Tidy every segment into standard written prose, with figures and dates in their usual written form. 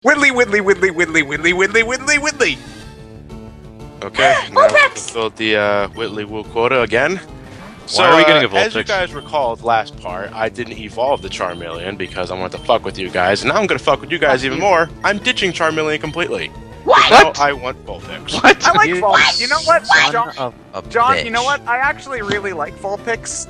Whitley. Okay, now Throwbacks! we'll build the Whitley Woo quota again. So, Why are we getting a as you Vulpix? guys recalled last part, I didn't evolve the Charmeleon because I wanted to fuck with you guys, and now I'm gonna fuck with you guys even more. I'm ditching Charmeleon completely. What? Now I want Vulpix. What? I like Vulpix. You know what, Son of a John? bitch. You know what? I actually really like Vulpix.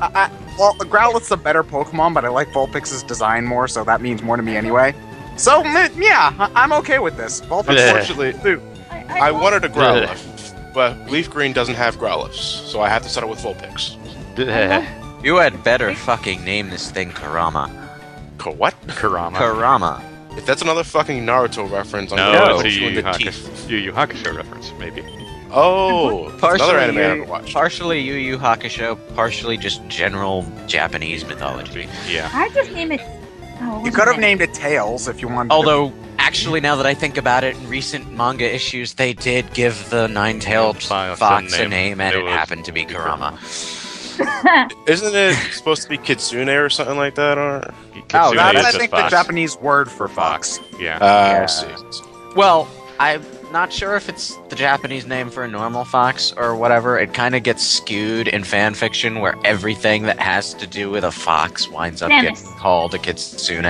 Well, Growlithe's a better Pokemon, but I like Vulpix's design more, so that means more to me anyway. So yeah, I'm okay with this. Vulpix. Unfortunately, I wanted a Growlithe, but Leaf Green doesn't have Growlithes, so I have to settle with Vulpix. You had better fucking name this thing Karama. What? Kurama. Karama. If that's another fucking Naruto reference, I'm No, gonna it's a punch you Yu in Yu the teeth. Hakusho reference, maybe. Oh, it's another anime I haven't watched. Partially Yu Yu Hakusho, partially just general Japanese mythology. Yeah. I just name it. Oh, You could have named it Tails if you wanted. Although, actually, now that I think about it, in recent manga issues, they did give the nine-tailed fox a name, and it happened to be Karama. Isn't it supposed to be Kitsune or something like that? Or Oh, Kitsune that's is I just think fox. the Japanese word for fox. Yeah. I see. Well, I'm not sure if it's the Japanese name for a normal fox or whatever. It kind of gets skewed in fan fiction where everything that has to do with a fox winds up Samus. getting called a kitsune.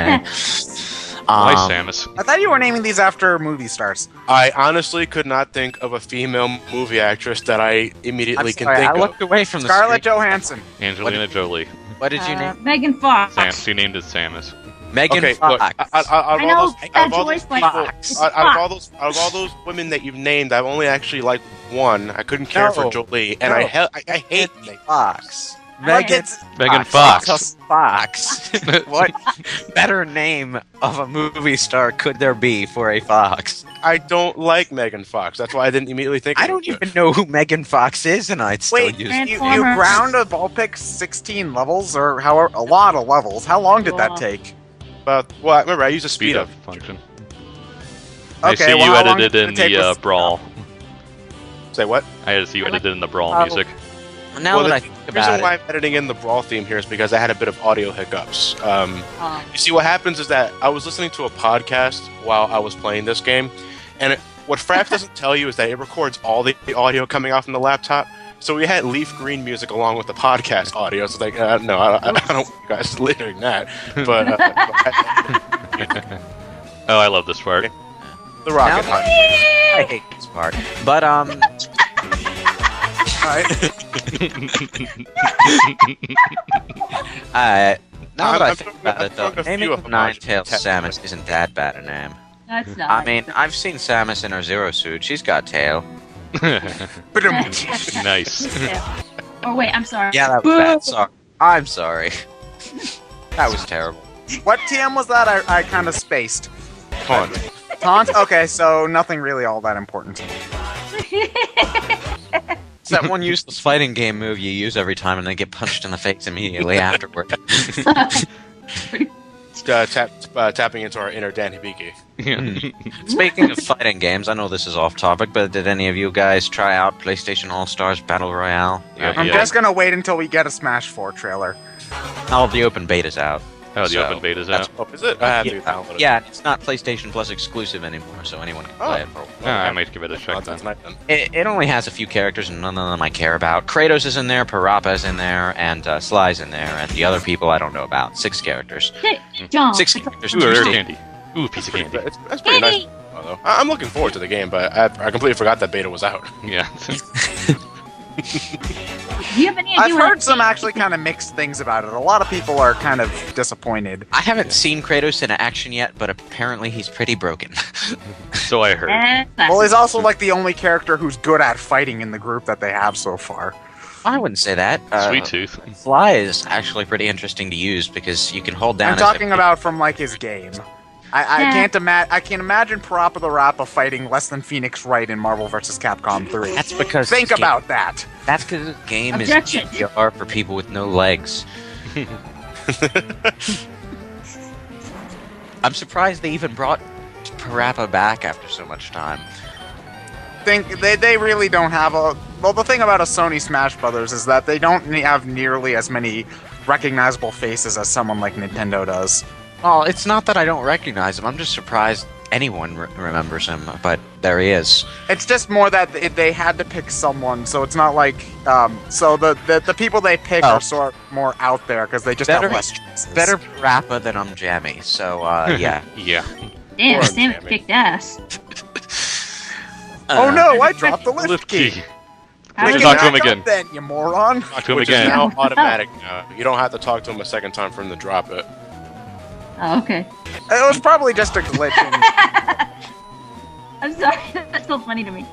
Why Samus? I thought you were naming these after movie stars. I honestly could not think of a female movie actress that I immediately I'm can sorry, think I of. looked away from the Scarlett screen. Johansson. Angelina Jolie. What did you name? Megan Fox. She named it Samus. Megan Okay, Fox. look, out I know, that voice like Fox. out of all those women that you've named, I've only actually liked one. I couldn't care for No. Jolie, and No. I hate Megan. Fox. Megan Megan Fox. Fox. What better name of a movie star could there be for a fox? I don't like Megan Fox. That's why I didn't immediately think. I of don't it. even know who Megan Fox is, and I'd still Wait, use you Transformers. ground a Vulpix 16 levels, or however, a lot of levels. How long did that Wow. take? But well, remember I use a speed Speed up. up function. I Okay, see well, you how long edited did it in take the with- brawl. Say what? I see you edited in the brawl Oh. music. Now Well, that I the think reason about why it, I'm editing in the brawl theme here is because I had a bit of audio hiccups. Oh. You see, what happens is that I was listening to a podcast while I was playing this game, and what Fraps doesn't tell you is that it records all the audio coming off from the laptop. So we had Leaf Green music along with the podcast audio. So like, no, I don't want you guys littering that. But Oh, I love this part. the rocket Now- hunt. I hate this part. But now that I I'm think throwing- about I'm it, though, throwing a few naming of them Nine-Tailed out. Samus isn't that bad a name. No, it's not. I mean, I've seen Samus in her Zero suit. She's got tail. Nice. Oh wait, I'm sorry. Yeah, that was bad. Sorry. I'm sorry. That was terrible. What TM was that? I kind of spaced. Taunt. Taunt? Okay, so nothing really all that important. It's that one useless fighting game move you use every time and then get punched in the face immediately afterward. Tapping into our inner Dan Hibiki. Speaking of fighting games, I know this is off topic, but did any of you guys try out PlayStation All-Stars Battle Royale? Yeah, I'm just gonna wait until we get a Smash 4 trailer. All the open beta's out. Oh, the So, open beta's That's out. oh, is it? I have to download it. Yeah, it's not PlayStation Plus exclusive anymore, so anyone can play it. For I might give it a check Oh, then. that's nice then. it only has a few characters, and none of them I care about. Kratos is in there, Parappa's in there, and Sly's in there, and the other people I don't know about. 6 characters. John. 6 characters. Ooh, two rare stages. candy. Ooh, piece of candy. That's pretty nice. Although I'm looking forward to the game, but I completely forgot that beta was out. Yeah. Do you have any idea I've what heard some actually kind of mixed things about it. A lot of people are kind of disappointed. I haven't seen Kratos in action yet, but apparently he's pretty broken. So I heard. Well, he's also like the only character who's good at fighting in the group that they have so far. I wouldn't say that. Sweet Tooth. Fly is actually pretty interesting to use because you can hold down. I'm talking about from like his game. I Yeah. I can't imagine Parappa the Rappa fighting less than Phoenix Wright in Marvel vs. Capcom 3. That's because Think this game- about that. That's because the game Objection. is GDR for people with no legs. I'm surprised they even brought Parappa back after so much time. They really don't have a. Well, the thing about a Sony Smash Brothers is that they don't have nearly as many recognizable faces as someone like Nintendo does. Well, it's not that I don't recognize him. I'm just surprised anyone remembers him, but there he is. It's just more that they had to pick someone, so it's not like so the people they pick are sort of more out there because they just have less choices. Better rapper than Jammy. So yeah. Yeah. Damn, Poor Sam Jammy. kicked ass. Oh no! I dropped the lift key. How Pick did it Talk to him back again. up then, you moron. Talk to him Which is again. now automatic now. You don't have to talk to him a second time for him to drop it. Oh, okay. It was probably just a glitch. I'm sorry. That's so funny to me.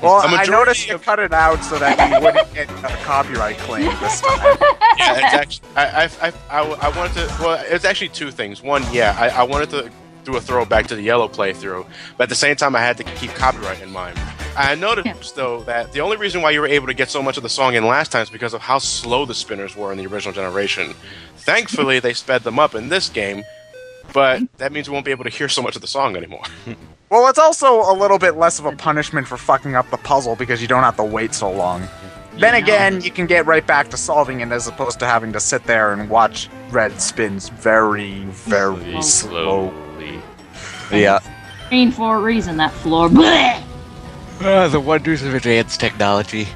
Well, A I majority noticed you of- cut it out so that you wouldn't get a copyright claim this time. Yeah, it's actually. I wanted to. Well, it's actually two things. One, yeah, I wanted to do a throwback to the yellow playthrough, but at the same time, I had to keep copyright in mind. I noticed though that the only reason why you were able to get so much of the song in last time is because of how slow the spinners were in the original generation. Thankfully, they sped them up in this game, but that means we won't be able to hear so much of the song anymore. Well, it's also a little bit less of a punishment for fucking up the puzzle because you don't have to wait so long. Then again, you can get right back to solving it as opposed to having to sit there and watch Red spins very, very slow. Slowly. Yeah. Green for a reason, that floor. Blech! The wonders of advanced technology.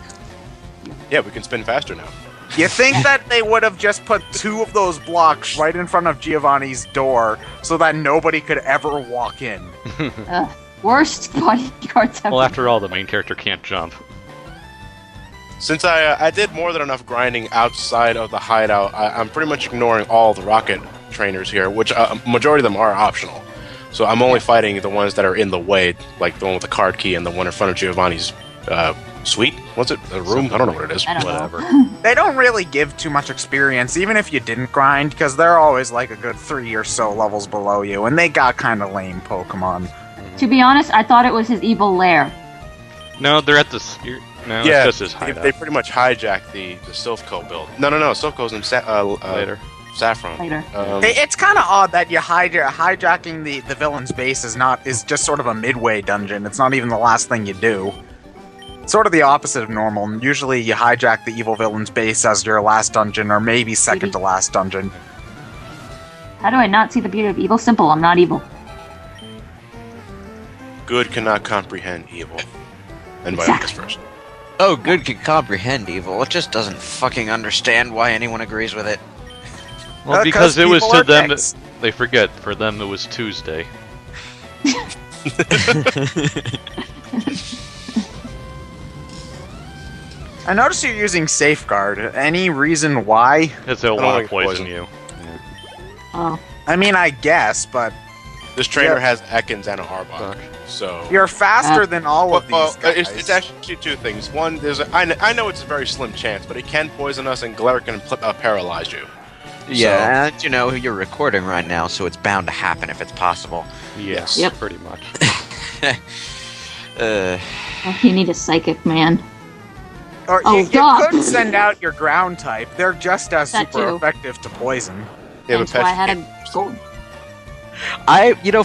Yeah, we can spin faster now. You think that they would have just put two of those blocks right in front of Giovanni's door so that nobody could ever walk in? Worst bodyguards ever. Well, after all, the main character can't jump. Since I did more than enough grinding outside of the hideout, I'm pretty much ignoring all the rocket trainers here, which majority of them are optional. So I'm only fighting the ones that are in the way, like the one with the card key and the one in front of Giovanni's suite. What's it? A room? I don't know what it is. I don't Whatever. know. They don't really give too much experience, even if you didn't grind, because they're always like a good 3 or so levels below you, and they got kind of lame Pokemon. To be honest, I thought it was his evil lair. No, they're at the. No, Yeah, it's just his hideout. they pretty much hijacked the Silphco build. No, Silphco's in Later. Saffron. Later. It's kind of odd that you hijacking the villain's base is just sort of a midway dungeon. It's not even the last thing you do. It's sort of the opposite of normal. Usually you hijack the evil villain's base as your last dungeon, or maybe second to last dungeon. How do I not see the beauty of evil? Simple, I'm not evil. Good cannot comprehend evil. And Violet first. Oh, good can comprehend evil. It just doesn't fucking understand why anyone agrees with it. Well, because it was people to are them. dicks. They forget. For them, it was Tuesday. I notice you're using Safeguard. Any reason why? Because they'll I don't want like to poison poison. you. Oh. I mean, I guess, but This trainer Yeah. has Ekans and a Arbok, so... you're faster than all of these guys. it's actually two things. One, I know it's a very slim chance, but it can poison us, and Glare can paralyze you. Yeah, and you know you're recording right now, so it's bound to happen if it's possible. Yes, Yep. pretty much. Oh, you need a psychic, man. Or Oh, you God. could send out your ground type. They're just as That super too. effective to poison. Yeah, That's but why I had a gold.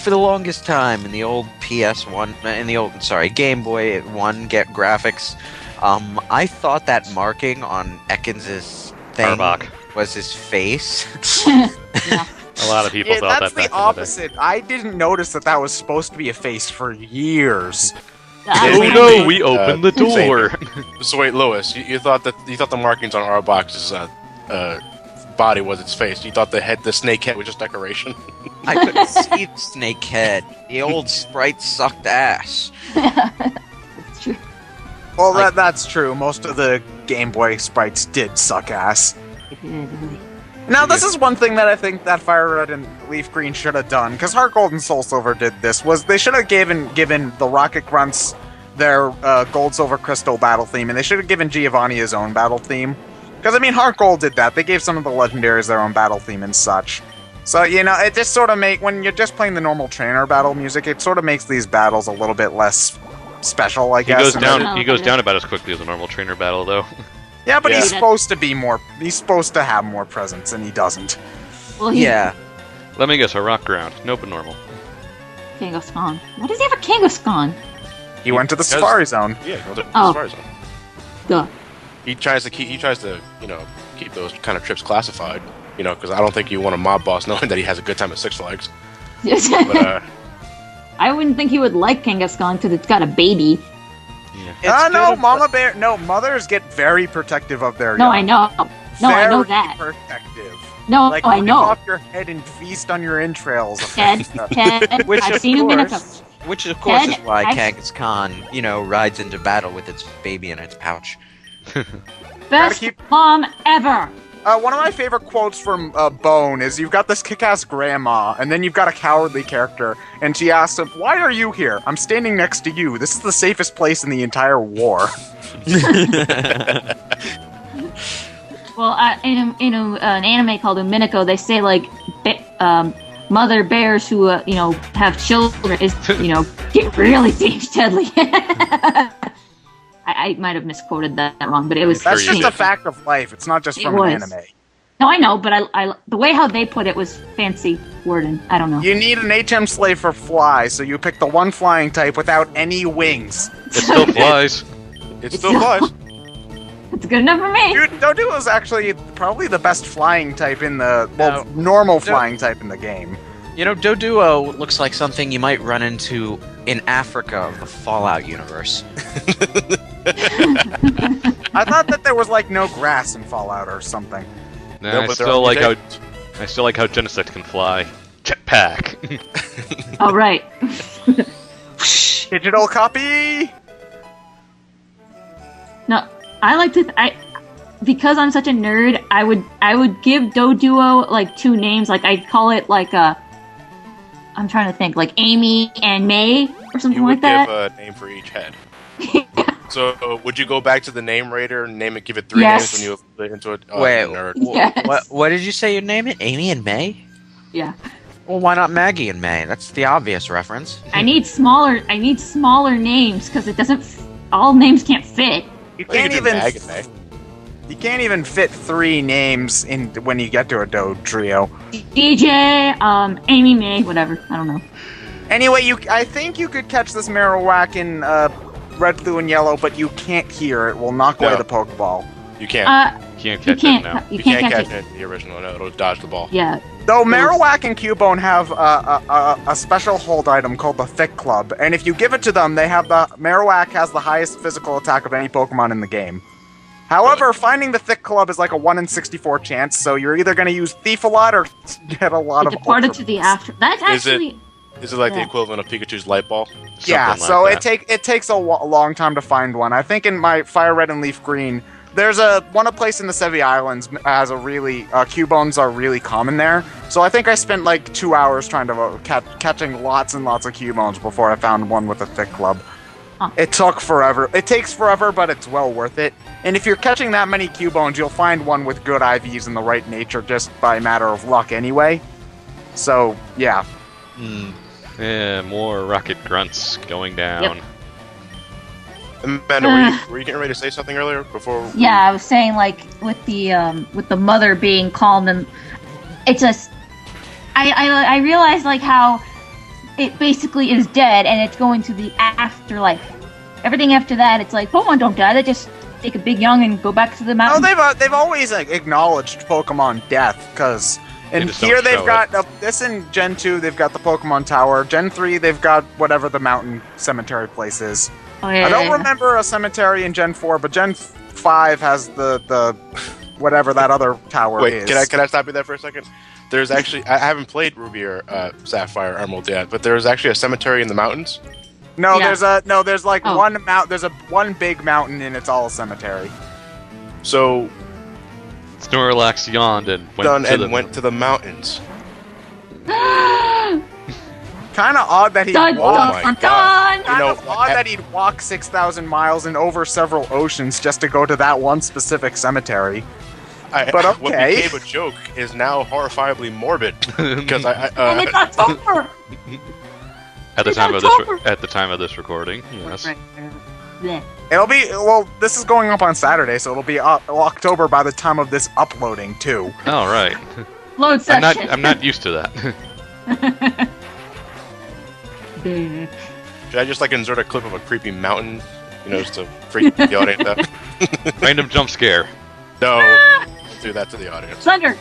For the longest time in the old PS1, Game Boy 1 graphics, I thought that marking on Ekans' thing Arbok. was his face. Yeah. A lot of people Yeah, thought that's that back the in opposite. I didn't notice that was supposed to be a face for years. I the was day. Oh, Oh like, no, we opened the same. door. So wait, Lewis, you thought the markings on Arbok's body was its face. You thought the snake head was just decoration. I couldn't see the snake head. The old sprite sucked ass. It's true. Well, Like- that's true. Most of the Game Boy sprites did suck ass. It did, really. Now, this is one thing that I think that Fire Red and Leaf Green should have done, because Heart Gold and Soul Silver did this, was they should have given the Rocket Grunts their Gold Silver Crystal battle theme, and they should have given Giovanni his own battle theme. Because, I mean, Heart Gold did that. They gave some of the legendaries their own battle theme and such. So, it just sort of when you're just playing the normal trainer battle music, it sort of makes these battles a little bit less special, I He guess. goes and down. Oh, He goes okay. down about as quickly as a normal trainer battle, though. Yeah, but Yeah. he's supposed to be he's supposed to have more presence, and he doesn't. Well, he Yeah. Let me guess, a rock ground. Nope, but normal. Kangaskhan. Why does he have a Kangaskhan? He went to the Because- Safari Zone. Yeah, Oh. as far as Duh. he tries to keep those kind of trips classified. Because I don't think you want a mob boss knowing that he has a good time at Six Flags. Yes. But I wouldn't think he would like Kangaskhan because it's got a baby. Yeah. No, Mama Bear. No, mothers get very protective of their No, young. I know. No, I know Very that. protective. No, Like, I rip know. off your head and feast on your entrails. Ted, Which I've of seen him in a course, which of course Ted, is why I've- Kangaskhan, rides into battle with its baby in its pouch. Best keep- mom ever. One of my favorite quotes from Bone is, "You've got this kick-ass grandma, and then you've got a cowardly character, and she asks him, 'Why are you here? I'm standing next to you. This is the safest place in the entire war.'" Well, in an anime called Umineko, they say like mother bears who have children is get really deadly. I might have misquoted that wrong, but it was. That's Sure you just a did. fact of life. It's not just It from an was. anime. No, I know, but I the way how they put it was fancy wording. I don't know. You need an HM slave for fly, so you pick the one flying type without any wings. It still flies. It still flies. It's good enough for me. Dude, Dodu is actually probably the best flying type in the normal flying type in the game. Doduo looks like something you might run into in Africa of the Fallout universe. I thought that there was like no grass in Fallout or something. Nah, No, I but they're still like how mutations. I still like how Genesect can fly. Jetpack. All right. Digital copy. No, I like to. Because I'm such a nerd, I would give Doduo like two names. Like I'd call it like I'm trying to think, like Amy and May or something You like would that. give a name for each head. So would you go back to the name Raider and give it 3 Yes. names when you put it into a Wait, nerd? Yes. What did you say you name it? Amy and May? Yeah. Well, why not Maggie and May? That's the obvious reference. I need smaller names because it doesn't. All names can't fit. You Well, you can't could do even. Mag and May. You can't even fit 3 names in when you get to a Do trio. DJ, Amy, May, whatever. I don't know. Anyway, I think you could catch this Marowak in red, blue, and yellow, but you can't hear it. Will knock away No. the Pokeball. You can't. Can't You catch can't. it now. You You can't can't catch catch it. it in the original. No, it'll dodge the ball. Yeah. Though Marowak and Cubone have a special hold item called the Thick Club, and if you give it to them, Marowak has the highest physical attack of any Pokemon in the game. However, finding the Thick Club is like a 1 in 64 chance, so you're either going to use Thief a lot or get a lot It of departed Ultra to the Beams. after. That's Is it- actually. Is it like the Yeah. equivalent of Pikachu's light ball? Yeah, Something so like that. it takes a long time to find one. I think in my Fire Red and Leaf Green, there's a place in the Sevi Islands has a really Cubones are really common there. So I think I spent like 2 hours trying to catching lots and lots of Cubones before I found one with a Thick Club. Huh. It took forever. It takes forever, but it's well worth it. And if you're catching that many Cubones, you'll find one with good IVs and the right nature just by a matter of luck anyway. So yeah. Yeah, more rocket grunts going down. Amanda, were you getting ready to say something earlier before? Yeah, I was saying like with the mother being calm and it's just I realized like how it basically is dead and it's going to the afterlife. Everything after that, it's like Pokemon don't die; they just take a big young and go back to the No, mountain. they've always acknowledged Pokemon death because They and just don't here they've show got this in Gen 2 they've got the Pokemon Tower. Gen 3 they've got whatever the mountain cemetery place is. Oh, yeah, I don't yeah. remember a cemetery in Gen 4, but Gen 5 has the whatever that other tower Wait, is. can I stop you there for a second? There's actually I haven't played Ruby or Sapphire Emerald yet, but there's actually a cemetery in the mountains. No, Yeah. there's like Oh. there's one big mountain and it's all a cemetery. So Snorlax yawned and went to the mountains. Kind of odd that he Dun, Oh dun, my dun, God. dun. Kind You know, of odd that he'd walk 6,000 miles and over several oceans just to go to that one specific cemetery. But What okay. became a joke is now horrifyingly morbid because And it's October. at the It's time of October. at the time of this recording. Yes. Bleh. It'll be this is going up on Saturday, so it'll be October by the time of this uploading too. All right. Load session. I'm not used to that. Bleh. should I just insert a clip of a creepy mountain, just to freak the audience out? Random jump scare. No, don't do that to the audience. Thunder.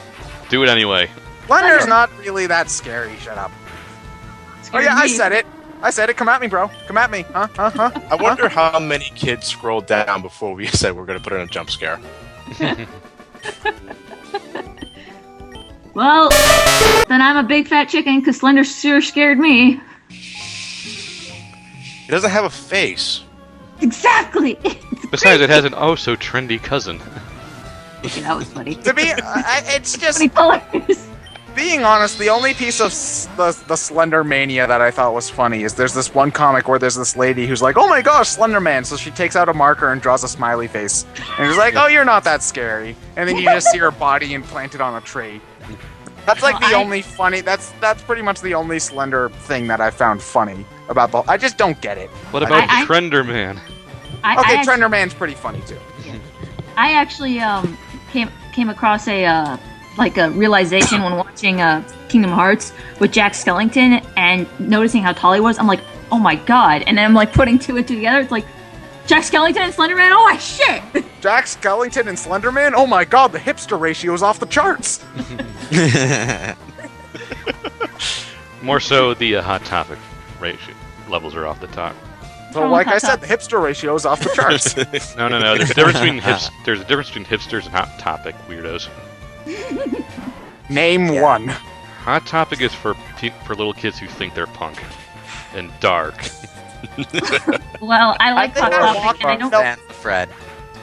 Do it anyway. Lender's Thunder. not really that scary. Shut up. Oh Scary yeah, I me. said it. I said it. Come at me, bro. Come at me. Huh? I wonder how many kids scrolled down before we said we're going to put in a jump scare. Well, then I'm a big fat chicken because Slender sure scared me. It doesn't have a face. Exactly. Besides, it has an oh-so-trendy cousin. Okay, that was funny. To be, it's just Funny colors. being honest. The only piece of the Slender Mania that I thought was funny is there's this one comic where there's this lady who's like, "Oh my gosh, Slender Man!" So she takes out a marker and draws a smiley face, and she's like, "Oh, you're not that scary." And then you just see her body implanted on a tree. That's like the only funny. That's pretty much the only Slender thing that I found funny about the. I just don't get it. What about Trender Man? Okay, Trender Man's pretty funny too. I actually came across a realization when watching Kingdom Hearts with Jack Skellington and noticing how tall he was. I'm like, oh my god! And then I'm like putting two and two together. It's like Jack Skellington and Slender Man. Oh my shit! Jack Skellington and Slender Man. Oh my god, the hipster ratio is off the charts. More so, the Hot Topic ratio levels are off the top. So, like I said, the hipster ratio is off the charts. No. There's a difference between hipsters and Hot Topic weirdos. Name one. Hot Topic is for little kids who think they're punk and dark. Well, I like Hot Topic, and I don't. And Fred.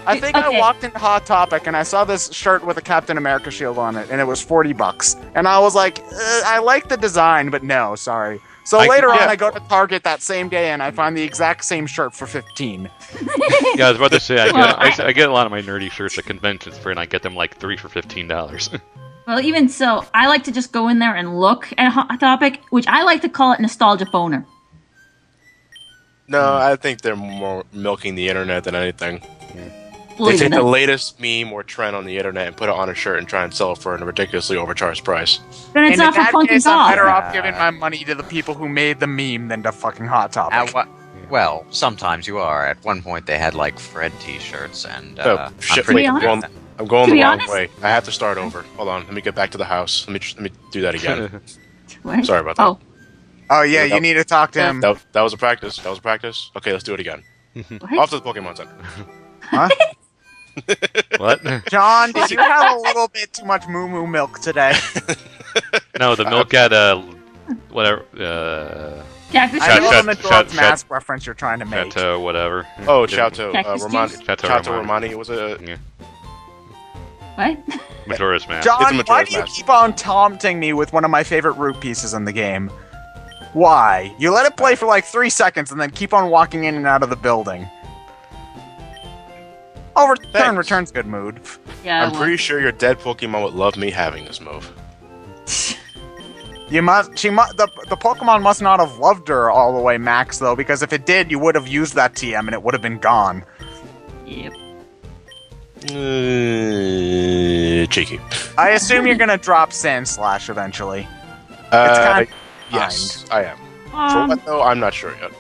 I think I walked into Hot Topic and I saw this shirt with a Captain America shield on it, and it was $40. And I was like, I like the design, but no, sorry. So later on, I go to Target that same day and I find the exact same shirt for $15. Yeah, I was about to say, I get a lot of my nerdy shirts at conventions and I get them like 3 for $15. Well, even so, I like to just go in there and look at Hot Topic, which I like to call it nostalgia boner. No, I think they're more milking the internet than anything. Believe They it take or the not. latest meme or trend on the internet and put it on a shirt and try and sell it for a ridiculously overcharged price. Then it's And in not for that punk and case, I'm better goth. off giving my money to the people who made the meme than to fucking Hot Topic. Well, sometimes you are. At one point, they had like Fred T-shirts, and Oh, shit, I'm pretty wait, honest- I'm going To the be wrong honest- way. I have to start over. Hold on, let me get back to the house. Let me do that again. What? Sorry about that. Oh, Oh yeah, you need to talk to him. That was a practice. That was a practice. Okay, let's do it again. what? Off to the Pokemon Center. Huh? What? John, did you have a little bit too much moo moo milk today? No, the milk had whatever. Cactus I know Shoot? the Majora's Mask reference you're trying to make. Chateau, whatever. Oh, Chateau Cactus Romani. juice? Chateau Romani was a. Yeah. What? Majora's Mask. John, It's a why Majora's do you Mask. keep on taunting me with one of my favorite root pieces in the game? Why? You let it play for like 3 seconds and then keep on walking in and out of the building. Oh, Thanks. return's good mood. Yeah, I'm pretty sure your dead Pokemon would love me having this move. The Pokemon must not have loved her all the way max though, because if it did, you would have used that TM and it would have been gone. Yep. Cheeky. I assume you're gonna drop Sand Slash eventually. Yes, kind. I am. For what though? I'm not sure yet.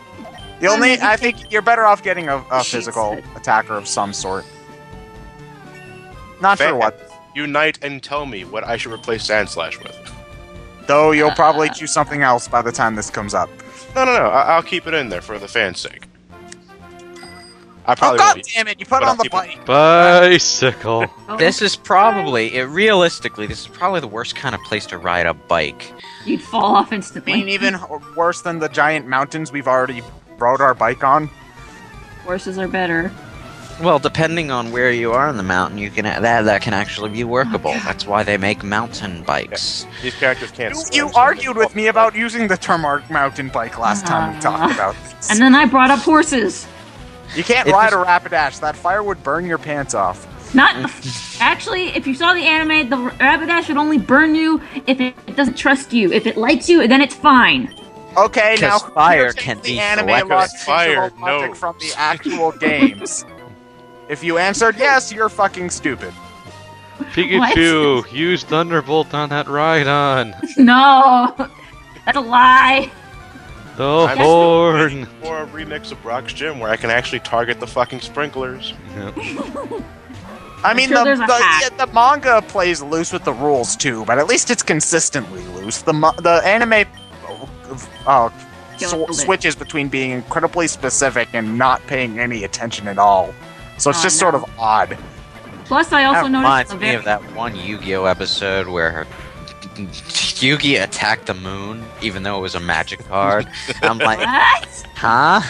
I think you're better off getting a physical attacker of some sort. Not sure what. Unite and tell me what I should replace Sandslash with. Though you'll probably choose something else by the time this comes up. No. I'll keep it in there for the fans' sake. I Oh probably god won't. damn it! You put But it I'll on the keep it- bike. Bicycle. This is probably, realistically, this is probably the worst kind of place to ride a bike. You'd fall off I instantly. mean, even worse than the giant mountains we've already rode our bike on. Horses are better. Well, depending on where you are in the mountain, you can that can actually be workable. That's why they make mountain bikes. These characters can't. You argued with me about using the term mountain bike last time we talked about this. And then I brought up horses. You can't ride a Rapidash. That fire would burn your pants off. Not actually. If you saw the anime, the Rapidash would only burn you if it doesn't trust you. If it likes you, then it's fine. Okay, now 'Cause fire take can the be anime selective. logic Fire logic from the actual games. If you answered yes, you're fucking stupid. Pikachu, use Thunderbolt on that Rhydon. No, that's a lie. The I'm horn. For a remix of Brock's Gym where I can actually target the fucking sprinklers. I mean, sure there's a hack. the manga plays loose with the rules too, but at least it's consistently loose. The anime, Killed it. switches between being incredibly specific and not paying any attention at all. So it's just sort of odd. Plus, I also That noticed reminds a me very of that one Yu-Gi-Oh episode where Yugi attacked the moon, even though it was a magic card. And I'm like, what? huh?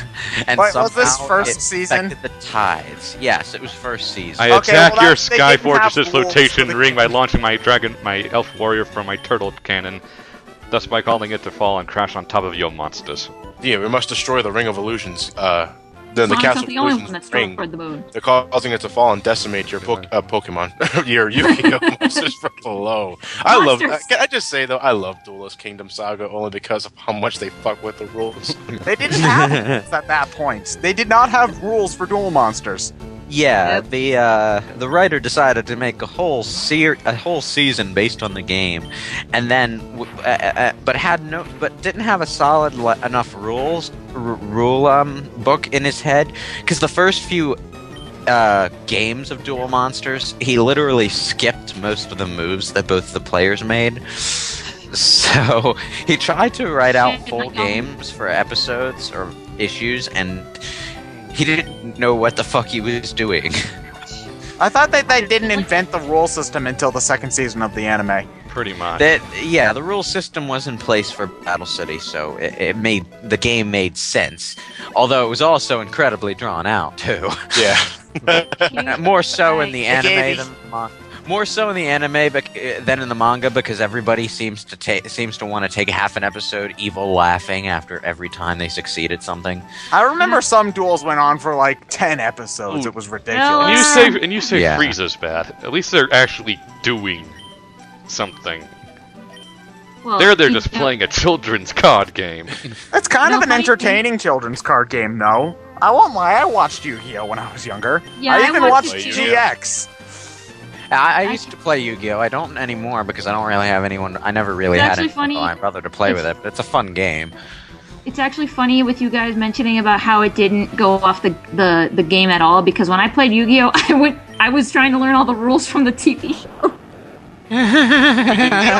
And Wait, was this somehow first it season? affected the tides. Yes, it was first season. I Okay, attack well, your they didn't Skyforge have rules dislocation for the ring by launching my elf warrior from my turtle cannon, thus by calling it to fall and crash on top of your monsters. Yeah, we must destroy the Ring of Illusions. The Sonic's Castle not the only Illusions one that's ring. toward the moon. They're causing it to fall and decimate your Pokemon, your Yu-Gi-Oh monsters from below. I love. Monsters. Can I just say though, I love Duelist Kingdom Saga only because of how much they fuck with the rules. They didn't have rules at that point. They did not have rules for duel monsters. Yeah, Yep. the writer decided to make a whole season based on the game, and then but didn't have a solid enough rule book in his head, because the first few games of Duel Monsters, he literally skipped most of the moves that both the players made. So he tried to write out full games for episodes or issues, and he didn't know what the fuck he was doing. I thought that they didn't invent the rule system until the second season of the anime. Pretty much. The rule system was in place for Battle City, so it made the game made sense. Although it was also incredibly drawn out too. Yeah. More so in the It anime gave than the manga. More so in the anime than in the manga, because everybody seems to want to take half an episode evil laughing after every time they succeed at something. I remember some duels went on for like 10 episodes. Ooh. It was ridiculous. And you say Yeah. Frieza's bad. At least they're actually doing something. Well, They're you just know, playing a children's card game. It's kind No, of an funny entertaining children's card game, though. I won't lie, I watched Yu-Gi-Oh! When I was younger. Yeah, I I even watched watched Yu-Gi-Oh! GX. I used to play Yu-Gi-Oh! I don't anymore because I don't really have anyone. I never really It's had actually anyone funny. but my brother to play with it. But it's a fun game. It's actually funny with you guys mentioning about how it didn't go off the game at all, because when I played Yu-Gi-Oh! I was trying to learn all the rules from the TV show. The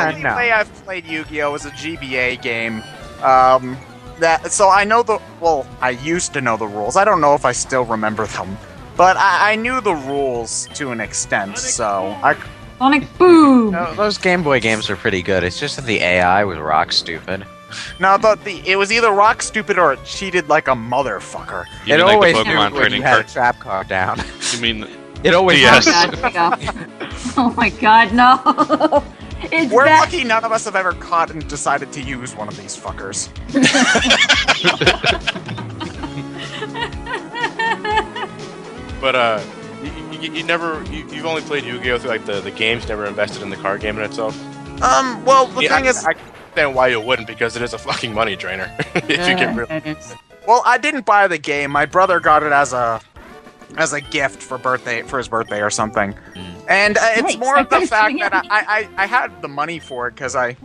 only No. way I've played Yu-Gi-Oh! is a GBA game. So I know I used to know the rules. I don't know if I still remember them. But I knew the rules to an extent, so Sonic Boom! Those Game Boy games are pretty good. It's just that the AI was rock stupid. No, it was either rock stupid or it cheated like a motherfucker. You It mean like always the knew Pokemon when training you had a card? trap card down. You mean It always Yes. Oh my god, here we go. Oh my god, no! It's We're that. lucky none of us have ever caught and decided to use one of these fuckers. But you've only played Yu-Gi-Oh through like the games, never invested in the card game in itself. Well, the thing is, I understand why you wouldn't, because it is a fucking money drainer. If you get real. It is. well, I didn't buy the game. My brother got it as a gift for his birthday or something. And it's Nice. more of the Nice. fact that I had the money for it because at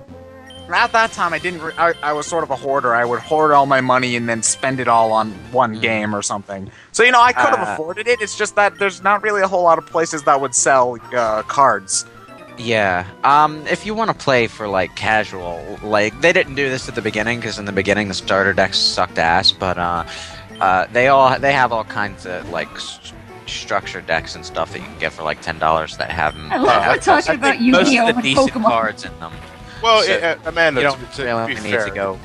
that time I was sort of a hoarder. I would hoard all my money and then spend it all on one game or something. So I could have afforded it. It's just that there's not really a whole lot of places that would sell cards. Yeah. If you want to play for like casual, like they didn't do this at the beginning because in the beginning the starter decks sucked ass, but they have all kinds of like structured decks and stuff that you can get for like $10 that have them. I love we're talking about Yu-Gi-Oh! Most of the with decent Pokemon. cards in them. Well, So, Amanda, You don't to really be need fair, to go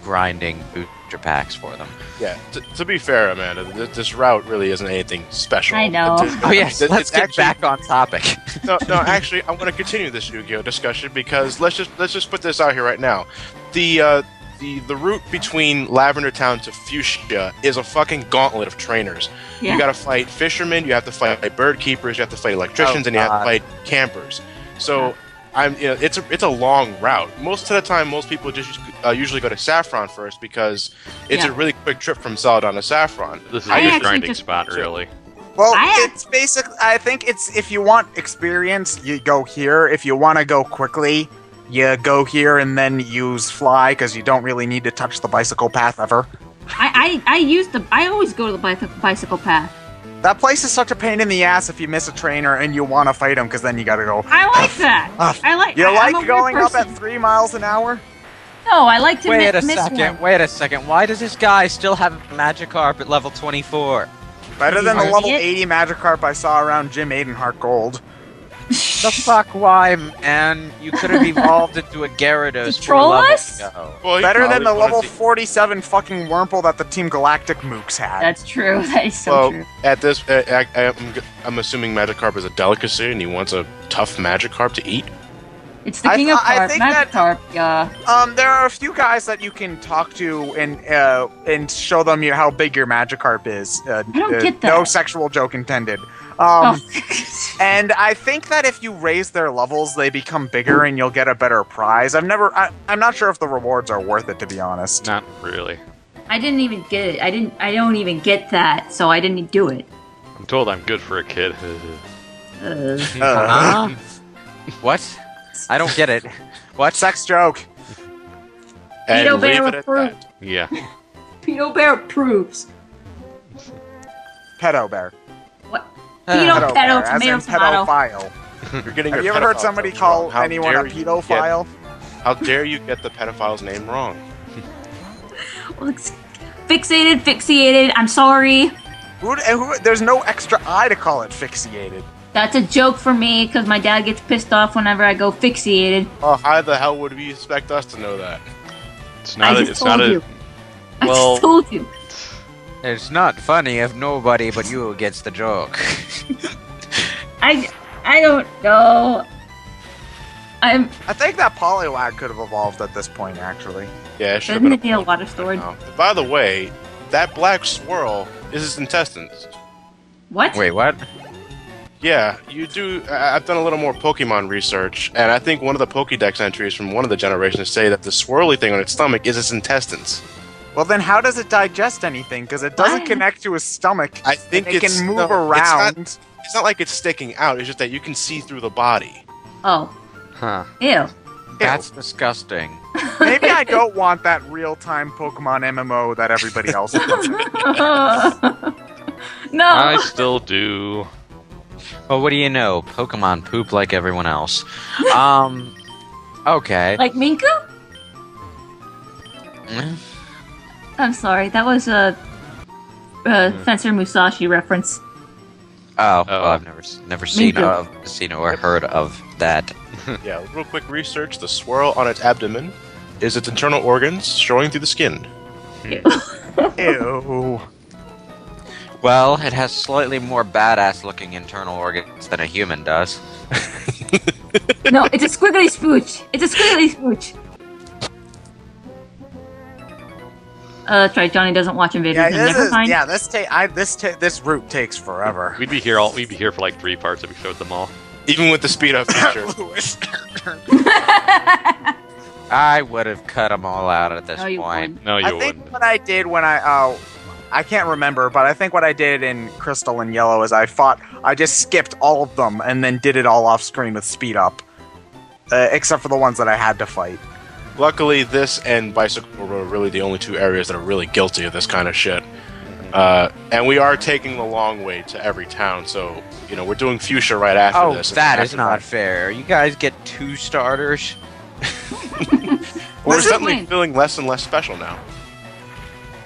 grinding booster packs for them. yeah, to be fair, Amanda, this route really isn't anything special. I know. Oh yes, It's let's get actually- back on topic. No, actually, I want to continue this Yu-Gi-Oh discussion because let's just put this out here right now. The route between Lavender Town to Fuchsia is a fucking gauntlet of trainers. Yeah. You got to fight fishermen, you have to fight bird keepers, you have to fight electricians, Oh, and you have to God. fight campers. So it's a long route. Most of the time, most people just usually go to Saffron first because it's Yeah. a really quick trip from Celadon to Saffron. this is I a good actually grinding just- spot, really? Well, I- it's basic. I think it's if you want experience, you go here. If you want to go quickly, you go here and then use fly because you don't really need to touch the bicycle path ever. I always go to the bicycle path. That place is such a pain in the ass if you miss a trainer and you want to fight him because then you got to go. I like that. Ugh. I like. You I'm a like weird going up person. at 3 miles an hour? No, I like to Wait a miss second. one. Wait a second. Why does this guy still have Magikarp at level 24? Better than the Are level it? 80 Magikarp I saw around Gym 8 and Heart Gold. The fuck? Why, man? You could have evolved into a Gyarados To troll 4 levels us? ago. Well, you Better than the probably wanna level see- 47 fucking Wurmple that the Team Galactic mooks had. That's true. That is so Well, true. at this, I'm assuming Magikarp is a delicacy, and he wants a tough Magikarp to eat. It's the king of I carp, think that- Magikarp. Yeah. There are a few guys that you can talk to and show them how big your Magikarp is. I don't get No that. sexual joke intended. Oh. And I think that if you raise their levels, they become bigger and you'll get a better prize. I'm not sure if the rewards are worth it, to be honest. Not really. I didn't even get it. I don't even get that, so I didn't do it. I'm told I'm good for a kid. Huh? What? I don't get it. What? Sex joke. And Pedo Bear leave it at approved. that. Yeah. Pedo Bear approves. Pedo bear. What? Pedo, Pedo bear, pedo, as in tomato, tomato. pedophile. You're getting Have your you ever heard pedophile somebody terms call wrong. How anyone a dare you pedophile? How dare you get the pedophile's name wrong? Well, it's fixated. I'm sorry. There's no extra I to call it fixated. That's a joke for me because my dad gets pissed off whenever I go fixated. Oh, how the hell would we expect us to know that? It's I not. just It's told not you. a. I Well- just told you. It's not funny if nobody but you gets the joke. I don't know. I think that Poliwag could have evolved at this point, actually. Yeah, it should have Doesn't been it need a lot of storage? now. By the way, that black swirl is his intestines. What? Wait, what? Yeah, you do. I've done a little more Pokemon research, and I think one of the Pokédex entries from one of the generations say that the swirly thing on its stomach is its intestines. Well, then how does it digest anything? Because it doesn't Why? connect to his stomach. I think and it it's can move no, around. It's not like it's sticking out. It's just that you can see through the body. Oh, Huh. ew. That's disgusting. Maybe I don't want that real-time Pokemon MMO that everybody else wants. No. I still do. Well, what do you know? Pokemon poop like everyone else. Okay. Like Minku? Mm. I'm sorry. That was a Fencer Musashi reference. Oh, Oh. well, I've never seen too. seen or heard of that. Yeah, real quick research. The swirl on its abdomen is its internal organs showing through the skin. Ew. Well, it has slightly more badass-looking internal organs than a human does. No, it's a squiggly spooch. It's a squiggly spooch. That's right. Johnny doesn't watch Invaders. Yeah, and this never is, mind. yeah. This route takes forever. We'd be here for like 3 parts if we showed them all. Even with the speed up feature. Lewis. I would have cut them all out at this No, you point. wouldn't. No, you I think wouldn't. what I did when I can't remember, but I think what I did in Crystal and Yellow is I just skipped all of them and then did it all off screen with speed up, except for the ones that I had to fight. Luckily, this and Bicycle Road are really the only 2 areas that are really guilty of this kind of shit. And we are taking the long way to every town, so, we're doing Fuchsia right after Oh, this. that is not fair. You guys get 2 starters. We're This is suddenly mine. feeling less and less special now.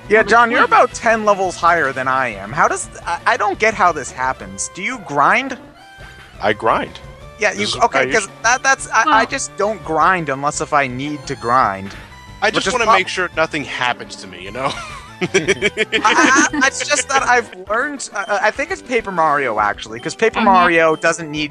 Yeah, John, you're about 10 levels higher than I am. I don't get how this happens. Do you grind? I grind. Yeah, This is okay, how you because I Well- just don't grind unless if I need to grind. I Which just is want to prob- make sure nothing happens to me, It's just that I've learned. I think it's Paper Mario actually, because Paper Mhm. Mario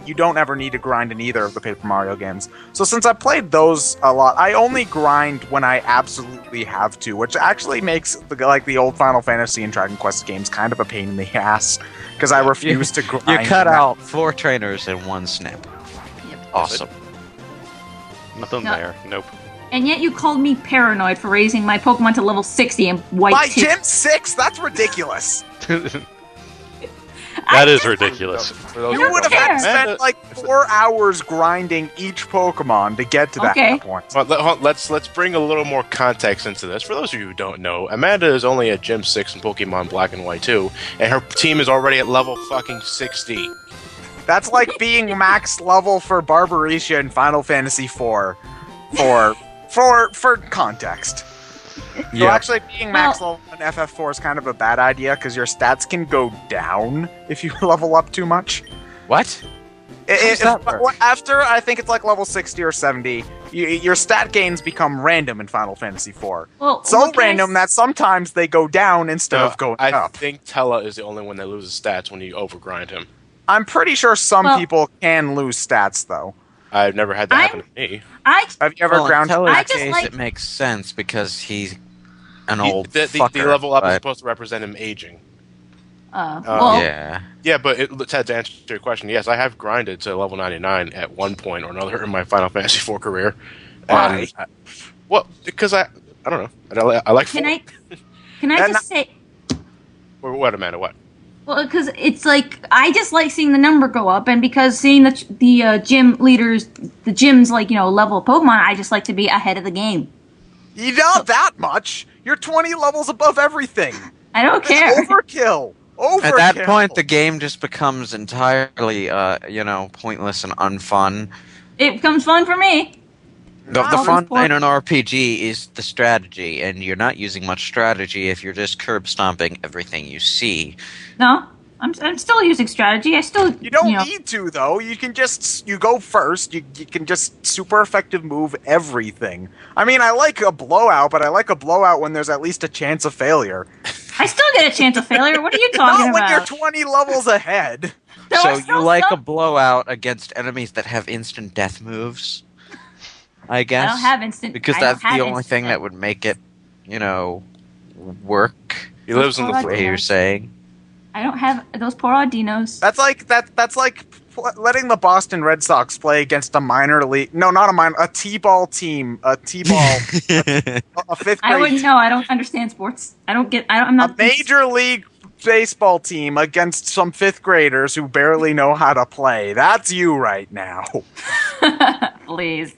you don't ever need to grind in either of the Paper Mario games. So since I played those a lot, I only grind when I absolutely have to, which actually makes the old Final Fantasy and Dragon Quest games kind of a pain in the ass, because I refuse to grind. You cut in that. out 4 trainers in 1 snip. Yep. Awesome. Nothing No. there. Nope. And yet you called me paranoid for raising my Pokemon to level 60 and white By tip. Gym 6, that's ridiculous. That is ridiculous. For those You who would have don't had know, to spend Amanda- like 4 hours grinding each Pokemon to get to that Okay. point. Well, let's bring a little more context into this. For those of you who don't know, Amanda is only at Gym 6 in Pokemon Black and White 2, and her team is already at level fucking 60. That's like being max level for Barbarisha in Final Fantasy IV for for context. So Yeah. actually, being max level in FF4 is kind of a bad idea because your stats can go down if you level up too much. What? does that work? After I think it's like level 60 or 70, your stat gains become random in Final Fantasy IV. Well, So what can I random that sometimes they go down instead of going I up. think Tella is the only one that loses stats when you overgrind him. I'm pretty sure some Well- people can lose stats though. I've never had that happen to me. Have you ever Well, in ground? Teller's I just case, like- it makes sense because he's an He- old the fucker. level up is but- supposed to represent him aging. well, yeah. Yeah, but Ted, to answer your question, yes, I have grinded to level 99 at one point or another in my Final Fantasy IV career. Why? Well, because I don't know. I like can 4. can I And just say? Or what, Amanda? What? Well, because it's like I just like seeing the number go up, and because seeing the gym leaders, the gyms level Pokemon, I just like to be ahead of the game. You not that much. You're 20 levels above everything. I don't It's care. overkill. Overkill. At that point, the game just becomes entirely, pointless and unfun. It becomes fun for me. The Wow. fun in an RPG is the strategy, and you're not using much strategy if you're just curb stomping everything you see. No, I'm still using strategy. I still You don't need to though. You can just go first. You can just super effective move everything. I mean, I like a blowout, but I like a blowout when there's at least a chance of failure. I still get a chance of failure. What are you talking Not when about? you're 20 levels ahead. There So are you still like some- a blowout against enemies that have instant death moves? I guess. I don't have instant. Because I don't that's have the only instant thing death. that would make it, work. He lives in the God. The way you're saying. I don't have those poor Audinos. That's like letting the Boston Red Sox play against a minor league. No, not a minor. A T-ball team. A T-ball. a fifth grade. I wouldn't know. I don't understand sports. I'm not A major league baseball team against some fifth graders who barely know how to play. That's you right now. Please.